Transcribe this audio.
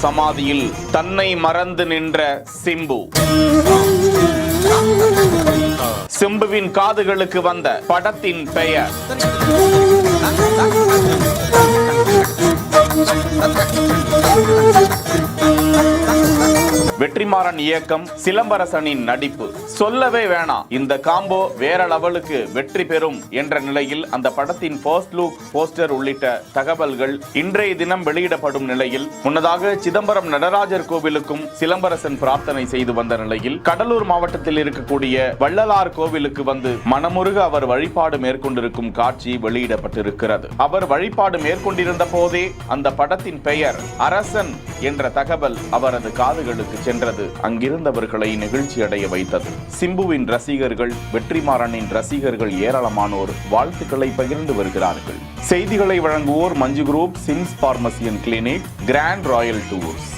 சமாதியில் தன்னை மறந்து நின்ற சிம்பு. சிம்புவின் காதுகளுக்கு வந்த படத்தின் பெயர் வெற்றிமாறன் இயக்கம், சிலம்பரசனின் நடிப்பு. சொல்லவே வேணாம், இந்த காம்போ வேற லெவலுக்கு வெற்றி பெறும் என்ற நிலையில் அந்த படத்தின் ஃபர்ஸ்ட் லுக், போஸ்டர் உள்ளிட்ட தகவல்கள் இன்றைய தினம் வெளியிடப்படும் நிலையில், முன்னதாக சிதம்பரம் நடராஜர் கோவிலுக்கும் சிலம்பரசன் பிரார்த்தனை செய்து வந்த நிலையில், கடலூர் மாவட்டத்தில் இருக்கக்கூடிய வள்ளலார் கோவிலுக்கு வந்து மனமுருக அவர் வழிபாடு மேற்கொண்டிருக்கும் காட்சி வெளியிடப்பட்டிருக்கிறது. அவர் வழிபாடு மேற்கொண்டிருந்த போதே அந்த படத்தின் பெயர் அரசன் என்ற தகவல் அவரது காதுகளுக்கு சென்றது. அங்கிருந்தவர்களை நெகிழ்ச்சி அடைய வைத்தது. சிம்புவின் ரசிகர்கள், வெற்றிமாறனின் ரசிகர்கள் ஏராளமானோர் வாழ்த்துக்களை பகிர்ந்து வருகிறார்கள். செய்திகளை வழங்குவோர் Manju group, Sims pharmacy and clinic, grand royal tours.